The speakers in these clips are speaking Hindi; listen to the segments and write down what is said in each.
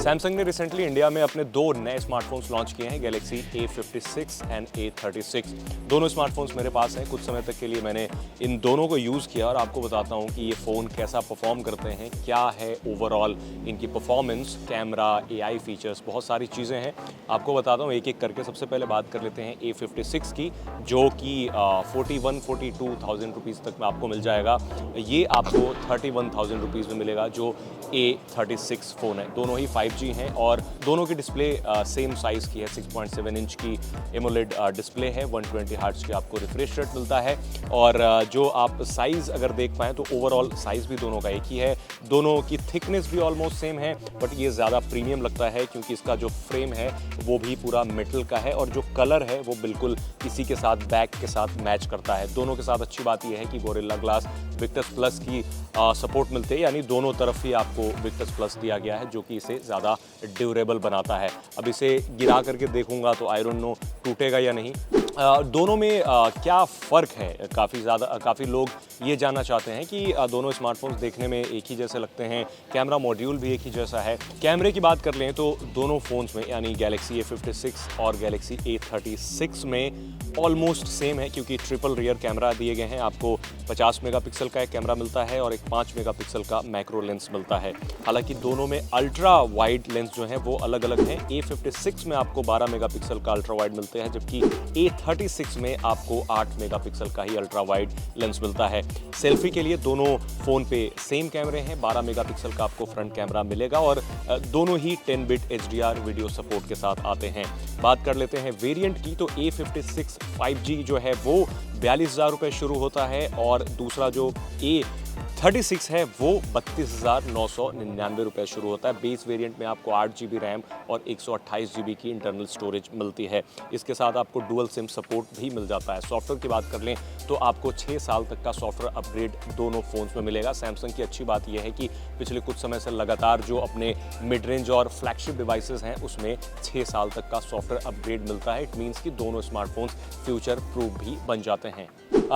सैमसंग ने रिसेंटली इंडिया में अपने दो नए स्मार्टफोन्स लॉन्च किए हैं, गैलेक्सी A56 एंड A36। दोनों स्मार्टफोन्स मेरे पास हैं। कुछ समय तक के लिए मैंने इन दोनों को यूज़ किया और आपको बताता हूं कि ये फ़ोन कैसा परफॉर्म करते हैं, क्या है ओवरऑल इनकी परफॉर्मेंस, कैमरा, AI फीचर्स, बहुत सारी चीज़ें हैं। आपको बताता हूँ एक एक करके। सबसे पहले बात कर लेते हैं A56 की, जो कि 41-42,000 रुपीज़ तक में आपको मिल जाएगा। ये आपको 31,000 रुपीज़ में मिलेगा जो A36 फ़ोन है। दोनों ही 5G हैं और दोनों की डिस्प्ले सेम साइज़ की है। 6.7 इंच की एमोलेड डिस्प्ले है। 120 हर्ट्ज़ की आपको रिफ्रेश रेट मिलता है और जो आप साइज़ अगर देख पाएँ तो ओवरऑल साइज़ भी दोनों का एक ही है। दोनों की थिकनेस भी ऑलमोस्ट सेम है, बट ये ज़्यादा प्रीमियम लगता है क्योंकि इसका जो फ्रेम है वो भी पूरा मेटल का है और जो कलर है वो बिल्कुल इसी के साथ बैक के साथ मैच करता है। दोनों के साथ अच्छी बात यह है कि गोरिल्ला ग्लास विक्टस प्लस की सपोर्ट मिलते हैं, यानी दोनों तरफ ही आपको विक्टस प्लस दिया गया है, जो कि इसे ज़्यादा ड्यूरेबल बनाता है। अब इसे गिरा करके देखूंगा तो आई डोंट नो टूटेगा या नहीं। दोनों में क्या फ़र्क है, काफ़ी लोग ये जानना चाहते हैं कि दोनों स्मार्टफोन्स देखने में एक ही जैसे लगते हैं, कैमरा मॉड्यूल भी एक ही जैसा है। कैमरे की बात कर लें तो दोनों फ़ोन्स में यानी गैलेक्सी A56 और गैलेक्सी A36 में ऑलमोस्ट सेम है, क्योंकि ट्रिपल रियर कैमरा दिए गए हैं। आपको 50 मेगापिक्सल का एक कैमरा मिलता है और एक 5 मेगापिक्सल का मैक्रो लेंस मिलता है। हालांकि दोनों में अल्ट्रा वाइड लेंस जो हैं वो अलग अलग हैं। A56 में आपको 12 मेगापिक्सल का अल्ट्रा वाइड मिलते हैं, जबकि A36 में आपको 8 मेगापिक्सल का ही अल्ट्रा वाइड लेंस मिलता है। सेल्फी के लिए दोनों फ़ोन पे सेम कैमरे हैं। 12 मेगापिक्सल का आपको फ्रंट कैमरा मिलेगा और दोनों ही 10 बिट HDR वीडियो सपोर्ट के साथ आते हैं। बात कर लेते हैं वेरिएंट की, तो A56 5G जो है वो 42,000 रुपये शुरू होता है और दूसरा जो A36 है वो 32,999 रुपये शुरू होता है। बेस वेरिएंट में आपको 8GB रैम और 128GB की इंटरनल स्टोरेज मिलती है। इसके साथ आपको डुअल सिम सपोर्ट भी मिल जाता है। सॉफ्टवेयर की बात कर लें तो आपको 6 साल तक का सॉफ्टवेयर अपग्रेड दोनों फ़ोन्स में मिलेगा। सैमसंग की अच्छी बात यह है कि पिछले कुछ समय से लगातार जो अपने मिड रेंज और फ्लैगशिप डिवाइसेस हैं उसमें 6 साल तक का सॉफ्टवेयर अपग्रेड मिलता है। इट मीन्स कि दोनों स्मार्टफोन्स फ्यूचर प्रूफ भी बन जाते हैं।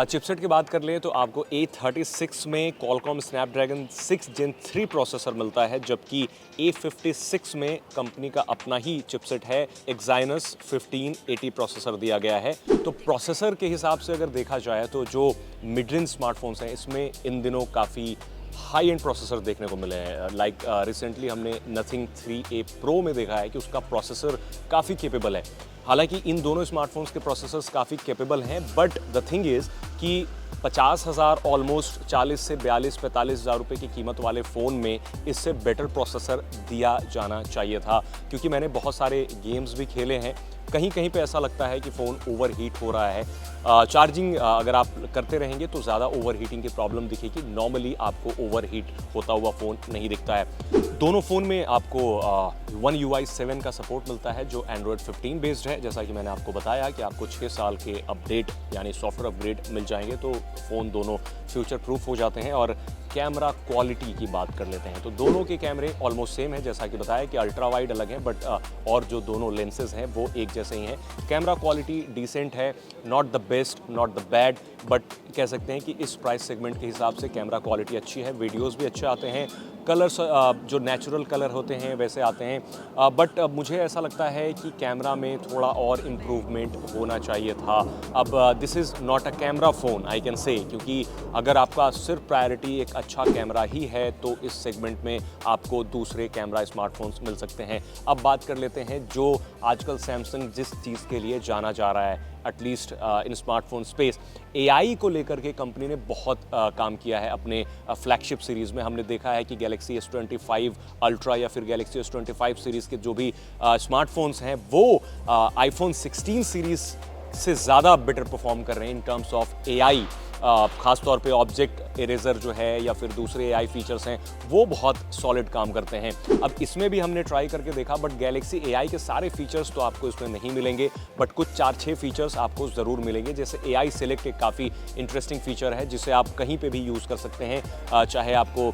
चिपसेट की बात कर लें तो आपको A36 में Qualcomm Snapdragon 6 Gen 3 प्रोसेसर मिलता है, जबकि A56 में कंपनी का अपना ही चिपसेट है, Exynos 1580 प्रोसेसर दिया गया है। तो प्रोसेसर के हिसाब से अगर देखा जाए तो जो मिड रेंज स्मार्टफोन्स हैं इसमें इन दिनों काफ़ी हाई एंड प्रोसेसर देखने को मिले हैं। लाइक रिसेंटली हमने Nothing 3A Pro में देखा है कि उसका प्रोसेसर काफ़ी केपेबल है। हालांकि इन दोनों स्मार्टफोन्स के प्रोसेसर्स काफ़ी केपेबल हैं, बट द थिंग इज़ कि 50,000 ऑलमोस्ट 40 से 42-45,000 रुपये की कीमत वाले फ़ोन में इससे बेटर प्रोसेसर दिया जाना चाहिए था, क्योंकि मैंने बहुत सारे गेम्स भी खेले हैं। कहीं कहीं पे ऐसा लगता है कि फ़ोन ओवरहीट हो रहा है। चार्जिंग अगर आप करते रहेंगे तो ज़्यादा ओवरहीटिंग की प्रॉब्लम दिखेगी। नॉर्मली आपको ओवरहीट होता हुआ फ़ोन नहीं दिखता है। दोनों फ़ोन में आपको One UI 7 का सपोर्ट मिलता है, जो Android 15 बेस्ड है। जैसा कि मैंने आपको बताया कि आपको 6 साल के अपडेट यानी सॉफ्टवेयर अपग्रेड मिल जाएंगे, तो फ़ोन दोनों फ्यूचर प्रूफ हो जाते हैं। और कैमरा क्वालिटी की बात कर लेते हैं तो दोनों के कैमरे ऑलमोस्ट सेम है। जैसा कि बताया कि अल्ट्रा वाइड अलग है, बट और जो दोनों लेंसेज हैं वो एक जैसे ही हैं। कैमरा क्वालिटी डिसेंट है, not the best, not the bad, but कह सकते हैं कि इस प्राइस सेगमेंट के हिसाब से कैमरा क्वालिटी अच्छी है। वीडियोस भी अच्छे आते हैं, कलर्स जो नेचुरल कलर होते हैं वैसे आते हैं, बट मुझे ऐसा लगता है कि कैमरा में थोड़ा और इम्प्रूवमेंट होना चाहिए था। अब this is not a camera phone I can say, क्योंकि अगर आपका सिर्फ प्रायोरिटी एक अच्छा कैमरा ही है तो इस सेगमेंट में आपको दूसरे कैमरा स्मार्टफोन्स मिल सकते हैं। अब बात कर लेते हैं जो आजकल सैमसंग जिस चीज़ के लिए जाना जा रहा है, at least in smartphone space, AI को लेकर के कंपनी ने बहुत काम किया है अपने फ्लैगशिप सीरीज़ में। हमने देखा है कि गैलेक्सी S25 अल्ट्रा या फिर गैलेक्सी S25 सीरीज़ के जो भी स्मार्टफोन्स हैं वो iPhone 16 सीरीज़ से ज़्यादा बेटर परफॉर्म कर रहे हैं इन टर्म्स ऑफ AI। ख़ास तौर पे ऑब्जेक्ट इरेजर जो है या फिर दूसरे AI फीचर्स हैं वो बहुत सॉलिड काम करते हैं। अब इसमें भी हमने ट्राई करके देखा, बट गैलेक्सी AI के सारे फीचर्स तो आपको इसमें नहीं मिलेंगे, बट कुछ 4-6 फीचर्स आपको ज़रूर मिलेंगे। जैसे AI सेलेक्ट एक काफ़ी इंटरेस्टिंग फीचर है जिसे आप कहीं पे भी यूज़ कर सकते हैं, चाहे आपको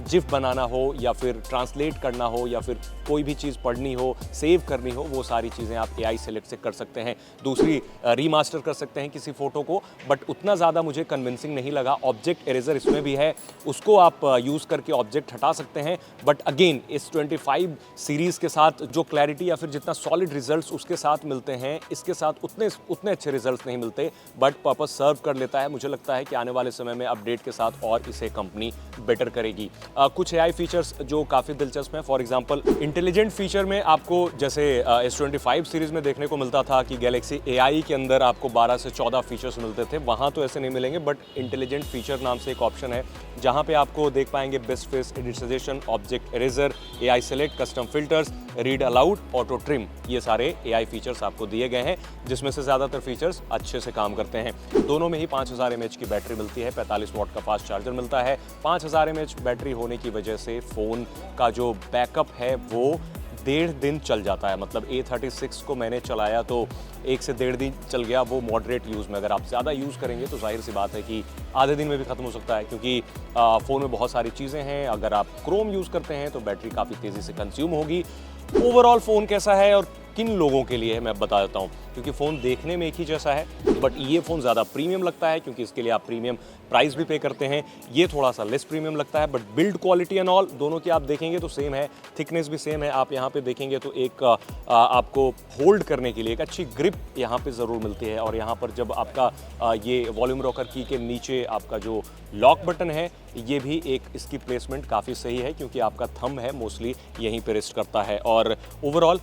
जिफ बनाना हो या फिर ट्रांसलेट करना हो या फिर कोई भी चीज़ पढ़नी हो, सेव करनी हो, वो सारी चीज़ें आप AI सेलेक्ट से कर सकते हैं। दूसरी रीमास्टर कर सकते हैं किसी फ़ोटो को, बट उतना ज़्यादा मुझे कन्विंसिंग नहीं लगा। ऑब्जेक्ट इरेजर इसमें भी है, उसको आप यूज़ करके ऑब्जेक्ट हटा सकते हैं, बट अगेन इस 25 सीरीज़ के साथ जो क्लैरिटी या फिर जितना सॉलिड रिजल्ट्स उसके साथ मिलते हैं, इसके साथ उतने अच्छे रिजल्ट्स नहीं मिलते, बट पर्पस सर्व कर लेता है। मुझे लगता है कि आने वाले समय में अपडेट के साथ और इसे कंपनी बेटर करेगी। कुछ AI फीचर्स जो काफ़ी दिलचस्प हैं, फॉर एग्जांपल इंटेलिजेंट फीचर में आपको जैसे S25 सीरीज़ में देखने को मिलता था कि गैलेक्सी AI के अंदर आपको 12 से 14 फीचर्स मिलते थे, वहाँ तो ऐसे नहीं मिलेंगे, बट इंटेलिजेंट फीचर नाम से एक ऑप्शन है जहाँ पे आपको देख पाएंगे best face edit suggestion, object eraser, AI select, custom filters, read aloud, auto trim, ये सारे AI फीचर्स आपको दिए गए हैं, जिसमें से ज़्यादातर फीचर्स अच्छे से काम करते हैं। दोनों में ही 5000 mAh की बैटरी मिलती है, 45 वाट का फास्ट चार्जर मिलता है। 5000 mAh बैटरी होने की वजह से फ़ोन का जो बैकअप है वो 1.5 दिन चल जाता है। मतलब A36 को मैंने चलाया तो 1 से 1.5 दिन चल गया, वो मॉडरेट यूज़ में। अगर आप ज़्यादा यूज़ करेंगे तो जाहिर सी बात है कि आधे दिन में भी ख़त्म हो सकता है, क्योंकि फ़ोन में बहुत सारी चीज़ें हैं। अगर आप क्रोम यूज़ करते हैं तो बैटरी काफ़ी तेज़ी से कंज्यूम होगी। ओवरऑल फ़ोन कैसा है और किन लोगों के लिए है मैं बता देता हूँ, क्योंकि फ़ोन देखने में एक ही जैसा है, बट ये फ़ोन ज़्यादा प्रीमियम लगता है क्योंकि इसके लिए आप प्रीमियम प्राइस भी पे करते हैं। ये थोड़ा सा लेस प्रीमियम लगता है, but build quality and all दोनों की आप देखेंगे तो सेम है, थिकनेस भी सेम है। आप यहाँ पे देखेंगे तो एक आपको होल्ड करने के लिए एक अच्छी ग्रिप यहाँ पे ज़रूर मिलती है, और यहाँ पर जब आपका ये वॉल्यूम रॉकर की के नीचे आपका जो लॉक बटन है, ये भी एक इसकी प्लेसमेंट काफ़ी सही है क्योंकि आपका थंब है मोस्टली यहीं पे रेस्ट करता है। और ओवरऑल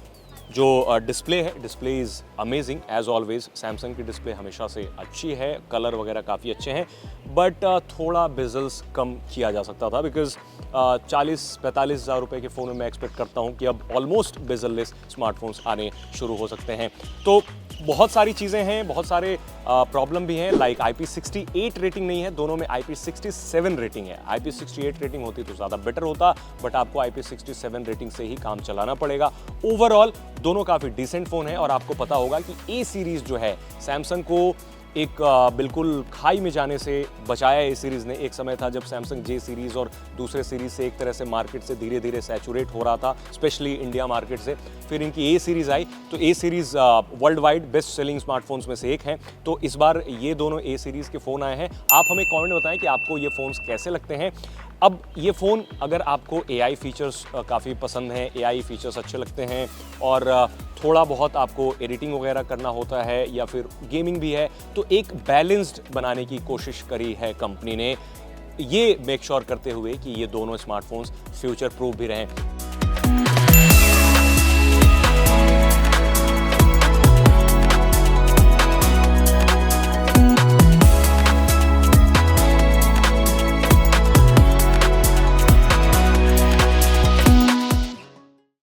जो डिस्प्ले है, display is amazing as always. Samsung की डिस्प्ले हमेशा से अच्छी है, कलर वगैरह काफ़ी अच्छे हैं, बट थोड़ा बेजल्स कम किया जा सकता था, बिकॉज 40-45 हज़ार रुपये के फ़ोन में मैं एक्सपेक्ट करता हूँ कि अब ऑलमोस्ट बेजललेस स्मार्टफोन्स आने शुरू हो सकते हैं। तो बहुत सारी चीज़ें हैं, बहुत सारे प्रॉब्लम भी हैं, लाइक IP68 रेटिंग नहीं है, दोनों में IP67 रेटिंग है। IP68 रेटिंग होती तो ज़्यादा बेटर होता, बट आपको IP67 रेटिंग से ही काम चलाना पड़ेगा। ओवरऑल दोनों काफ़ी डिसेंट फ़ोन है, और आपको पता होगा कि A सीरीज़ जो है सैमसंग को एक बिल्कुल खाई में जाने से बचाया A सीरीज़ ने। एक समय था जब सैमसंग J सीरीज़ और दूसरे सीरीज़ से एक तरह से मार्केट से धीरे धीरे सैचुरेट हो रहा था, स्पेशली इंडिया मार्केट से। फिर इनकी A सीरीज़ आई, तो A series world wide best selling smartphones में से एक है। तो इस बार ये दोनों A सीरीज़ के फ़ोन आए हैं। आप हमें कमेंट में बताएं कि आपको ये फ़ोन्स कैसे लगते हैं। अब ये फ़ोन अगर आपको AI फीचर्स काफ़ी पसंद हैं, AI फीचर्स अच्छे लगते हैं, और थोड़ा बहुत आपको एडिटिंग वगैरह करना होता है या फिर गेमिंग भी है, तो एक बैलेंस्ड बनाने की कोशिश करी है कंपनी ने, ये मेक श्योर करते हुए कि ये दोनों स्मार्टफोन्स फ्यूचर प्रूफ भी रहें।